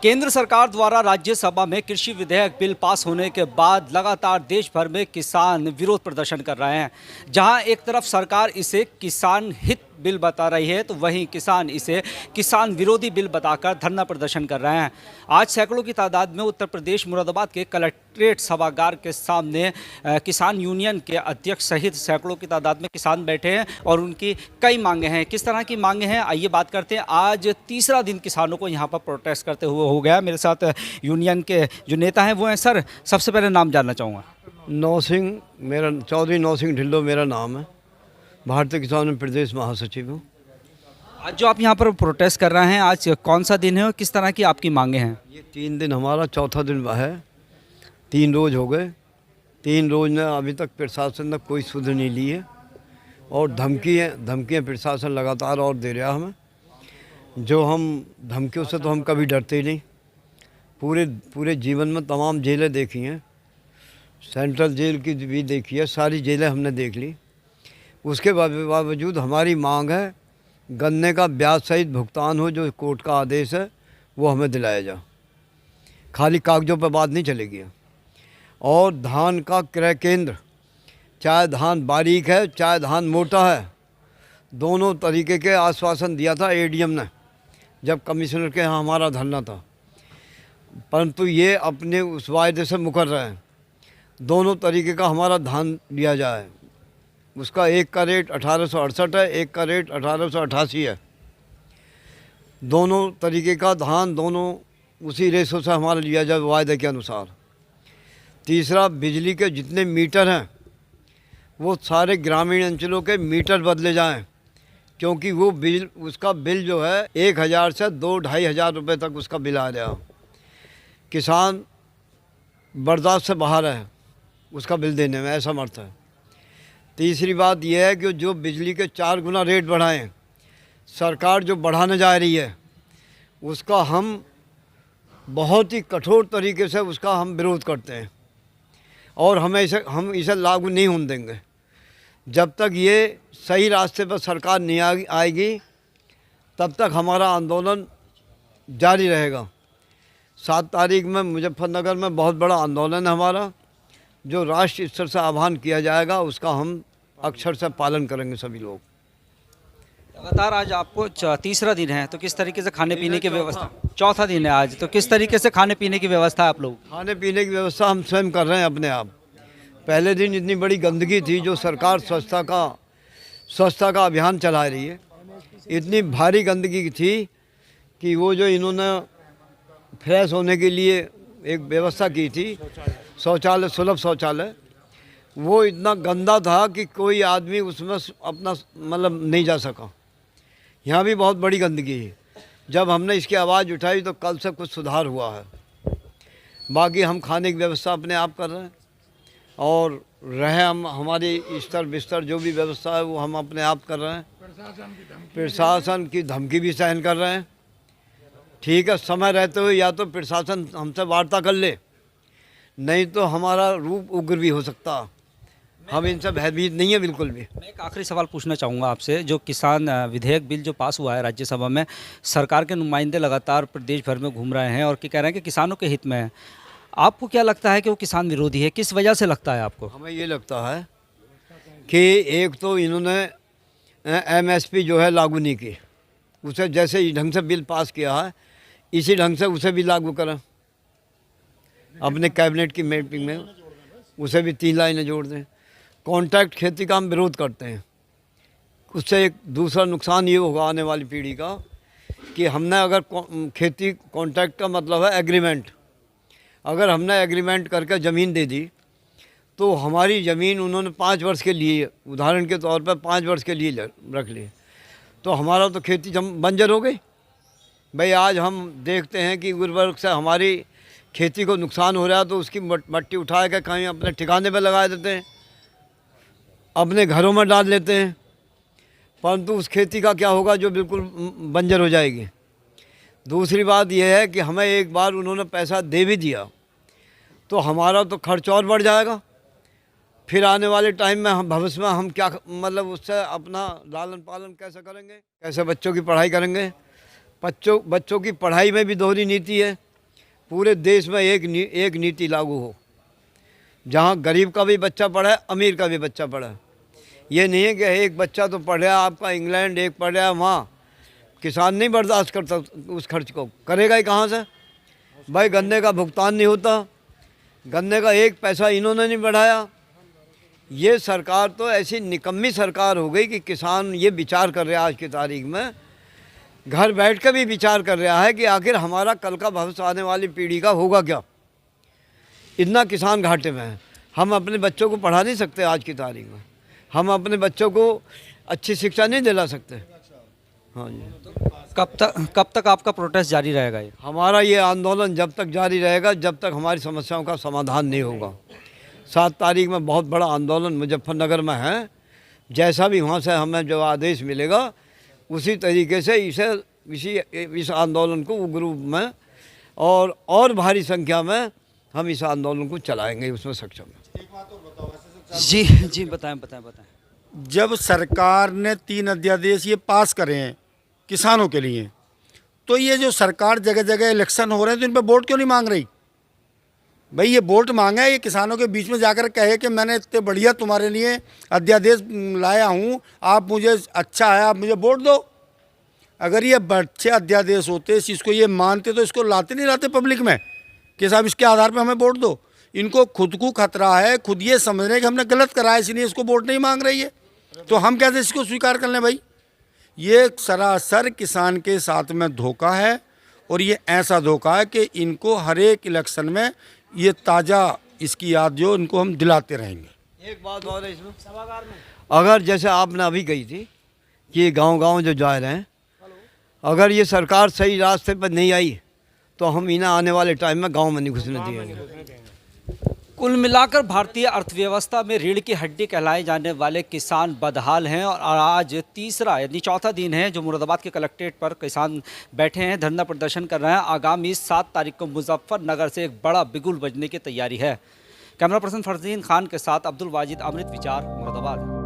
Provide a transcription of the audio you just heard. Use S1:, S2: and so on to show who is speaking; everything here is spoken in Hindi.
S1: केंद्र सरकार द्वारा राज्यसभा में कृषि विधेयक बिल पास होने के बाद लगातार देश भर में किसान विरोध प्रदर्शन कर रहे हैं। जहां एक तरफ सरकार इसे किसान हित बिल बता रही है तो वहीं किसान इसे किसान विरोधी बिल बताकर धरना प्रदर्शन कर रहे हैं। आज सैकड़ों की तादाद में उत्तर प्रदेश मुरादाबाद के कलेक्ट्रेट सभागार के सामने किसान यूनियन के अध्यक्ष सहित सैकड़ों की तादाद में किसान बैठे हैं और उनकी कई मांगे हैं। किस तरह की मांगे हैं आइए बात करते हैं। आज तीसरा दिन किसानों को यहाँ पर प्रोटेस्ट करते हुए हो गया। मेरे साथ यूनियन के जो नेता हैं वो हैं। सर, सबसे पहले नाम जानना चाहूँगा।
S2: नौसिंह, मेरा चौधरी नौसिंह ढिल्लो मेरा नाम है। भारतीय किसान प्रदेश महासचिव हूँ।
S1: आज जो आप यहाँ पर प्रोटेस्ट कर रहे हैं, आज कौन सा दिन है और किस तरह की आपकी मांगे हैं?
S2: ये 3 दिन, हमारा चौथा दिन है। 3 रोज़ हो गए। 3 रोज़ ने अभी तक प्रशासन ने कोई सुध नहीं ली है और धमकियाँ प्रशासन लगातार और दे रहा हमें। जो हम धमकियों से तो हम कभी डरते ही नहीं। पूरे जीवन में तमाम जेलें देखी हैं, सेंट्रल जेल की भी देखी है, सारी जेलें हमने देख ली। उसके बावजूद हमारी मांग है गन्ने का ब्याज सहित भुगतान हो, जो कोर्ट का आदेश है वो हमें दिलाया जाए। खाली कागज़ों पर बात नहीं चलेगी। और धान का क्रय केंद्र, चाहे धान बारीक है चाहे धान मोटा है, दोनों तरीके के आश्वासन दिया था एडीएम ने जब कमिश्नर के यहाँ हमारा धरना था, परंतु ये अपने उस वायदे से मुकर रहे हैं। दोनों तरीके का हमारा धान दिया जाए। उसका एक का रेट 1868 है, एक का रेट 1888 है। दोनों तरीके का धान दोनों उसी रेशो से हमारा लिया जाए वायदे के अनुसार। तीसरा, बिजली के जितने मीटर हैं वो सारे ग्रामीण अंचलों के मीटर बदले जाएं, क्योंकि वो उसका बिल जो है 1000 से 2-2500 रुपये तक उसका बिल आ रहा। किसान बर्दाश्त से बाहर है उसका बिल देने में, ऐसा मर्थ है। तीसरी बात यह है कि जो बिजली के 4 गुना रेट बढ़ाएं, सरकार जो बढ़ाने जा रही है उसका हम बहुत ही कठोर तरीके से उसका हम विरोध करते हैं और हम इसे लागू नहीं होने देंगे जब तक ये सही रास्ते पर सरकार नहीं आएगी, तब तक हमारा आंदोलन जारी रहेगा। 7 तारीख में मुजफ्फरनगर में बहुत बड़ा आंदोलन है हमारा, जो राष्ट्रीय स्तर से आह्वान किया जाएगा, उसका हम अक्षर से पालन करेंगे सभी लोग।
S1: लगातार आज आपको तीसरा दिन है तो किस तरीके से खाने पीने की व्यवस्था? चौथा दिन है आज, तो किस तरीके से खाने पीने की व्यवस्था आप लोग?
S2: खाने पीने की व्यवस्था हम स्वयं कर रहे हैं अपने आप। पहले दिन इतनी बड़ी गंदगी थी, जो सरकार स्वच्छता का अभियान चला रही है, इतनी भारी गंदगी थी कि वो जो इन्होंने फ्रेश होने के लिए एक व्यवस्था की थी, शौचालय, सुलभ शौचालय, वो इतना गंदा था कि कोई आदमी उसमें अपना मतलब नहीं जा सका। यहाँ भी बहुत बड़ी गंदगी है। जब हमने इसकी आवाज़ उठाई तो कल से कुछ सुधार हुआ है। बाकी हम खाने की व्यवस्था अपने आप कर रहे हैं और हम हमारी स्तर बिस्तर जो भी व्यवस्था है वो हम अपने आप कर रहे हैं। प्रशासन की धमकी भी सहन कर रहे हैं। ठीक है, समय रहते हुए या तो प्रशासन हमसे वार्ता कर ले, नहीं तो हमारा रूप उग्र भी हो सकता। हम इनसे भयभीत नहीं है बिल्कुल भी।
S1: मैं एक आखिरी सवाल पूछना चाहूँगा आपसे। जो किसान विधेयक बिल जो पास हुआ है राज्यसभा में, सरकार के नुमाइंदे लगातार प्रदेश भर में घूम रहे हैं और कह रहे हैं कि किसानों के हित में है। आपको क्या लगता है कि वो किसान विरोधी है? किस वजह से लगता है आपको?
S2: हमें ये लगता है कि एक तो इन्होंने एमएसपी जो है लागू नहीं की, उसे जैसे ढंग से बिल पास किया है इसी ढंग से उसे भी लागू करें। अपने कैबिनेट की मीटिंग में उसे भी 3 लाइनें जोड़ दें। कॉन्ट्रैक्ट खेती का हम विरोध करते हैं। उससे एक दूसरा नुकसान ये होगा आने वाली पीढ़ी का कि हमने अगर खेती, कॉन्ट्रैक्ट का मतलब है एग्रीमेंट, अगर हमने एग्रीमेंट करके ज़मीन दे दी तो हमारी ज़मीन उन्होंने 5 वर्ष के लिए, उदाहरण के तौर पर 5 वर्ष के लिए रख ली, तो हमारा तो खेती बंजर हो गई। भाई आज हम देखते हैं कि उर्वरक से हमारी खेती को नुकसान हो रहा है, तो उसकी मट्टी उठा के कहीं अपने ठिकाने पर लगा देते हैं, अपने घरों में डाल लेते हैं, परंतु उस खेती का क्या होगा जो बिल्कुल बंजर हो जाएगी। दूसरी बात यह है कि हमें एक बार उन्होंने पैसा दे भी दिया तो हमारा तो खर्च और बढ़ जाएगा। फिर आने वाले टाइम में हम भविष्य में हम क्या मतलब उससे अपना लालन पालन कैसे करेंगे, कैसे बच्चों की पढ़ाई करेंगे। बच्चों की पढ़ाई में भी दोहरी नीति है। पूरे देश में एक नीति लागू हो, जहाँ गरीब का भी बच्चा पढ़ा है, अमीर का भी बच्चा पढ़ा है। ये नहीं है कि एक बच्चा तो पढ़ रहा है आपका इंग्लैंड, एक पढ़ रहा है वहाँ। किसान नहीं बर्दाश्त करता उस खर्च को, करेगा ही कहाँ से भाई। गन्ने का भुगतान नहीं होता, गन्ने का एक पैसा इन्होंने नहीं बढ़ाया। ये सरकार तो ऐसी निकम्मी सरकार हो गई कि किसान ये विचार कर रहा है, आज की तारीख में घर बैठ कर भी विचार कर रहा है कि आखिर हमारा कल का भविष्य आने वाली पीढ़ी का होगा क्या। इतना किसान घाटे में है। हम अपने बच्चों को पढ़ा नहीं सकते, आज की तारीख में हम अपने बच्चों को अच्छी शिक्षा नहीं दिला सकते। हाँ जी।
S1: कब तक आपका प्रोटेस्ट जारी रहेगा ये?
S2: हमारा ये आंदोलन जब तक जारी रहेगा जब तक हमारी समस्याओं का समाधान नहीं होगा। 7 तारीख में बहुत बड़ा आंदोलन मुजफ्फरनगर में है। जैसा भी वहाँ से हमें जो आदेश मिलेगा उसी तरीके से इस आंदोलन को ग्रुप में और भारी संख्या में हम इस आंदोलन को चलाएंगे, उसमें सक्षम है।
S1: जी बताएं।
S3: जब सरकार ने 3 अध्यादेश ये पास करे हैं किसानों के लिए, तो ये जो सरकार जगह जगह इलेक्शन हो रहे हैं तो इन पर वोट क्यों नहीं मांग रही? भाई ये वोट मांगा है, ये किसानों के बीच में जाकर कहे कि मैंने इतने बढ़िया तुम्हारे लिए अध्यादेश लाया हूँ, आप मुझे अच्छा है, आप मुझे वोट दो। अगर ये अच्छे अध्यादेश होते, इस चीज़ को ये मानते तो इसको लाते नहीं लाते पब्लिक में कि साहब इसके आधार पर हमें वोट दो। इनको खुद को खतरा है, खुद ये समझ रहे हैं कि हमने गलत करा है, इसलिए इसको वोट नहीं मांग रही है। तो हम कैसे इसको स्वीकार कर लें भाई? ये सरासर किसान के साथ में धोखा है, और ये ऐसा धोखा है कि इनको हर एक इलेक्शन में ये ताज़ा इसकी याद जो इनको हम दिलाते रहेंगे।
S2: एक बात और है इसमें, अगर जैसे आपने अभी कही थी कि गांव-गांव जो जा रहे हैं, अगर ये सरकार सही रास्ते पर नहीं आई तो हम इन्हें आने वाले टाइम में गांव में नहीं घुसने देंगे।
S1: कुल मिलाकर भारतीय अर्थव्यवस्था में रीढ़ की हड्डी कहलाए जाने वाले किसान बदहाल हैं और आज तीसरा यानी चौथा दिन है जो मुरादाबाद के कलेक्ट्रेट पर किसान बैठे हैं, धरना प्रदर्शन कर रहे हैं। आगामी 7 तारीख को मुजफ्फरनगर से एक बड़ा बिगुल बजने की तैयारी है। कैमरा पर्सन फरजीन खान के साथ अब्दुल वाजिद, अमृत विचार, मुरादाबाद।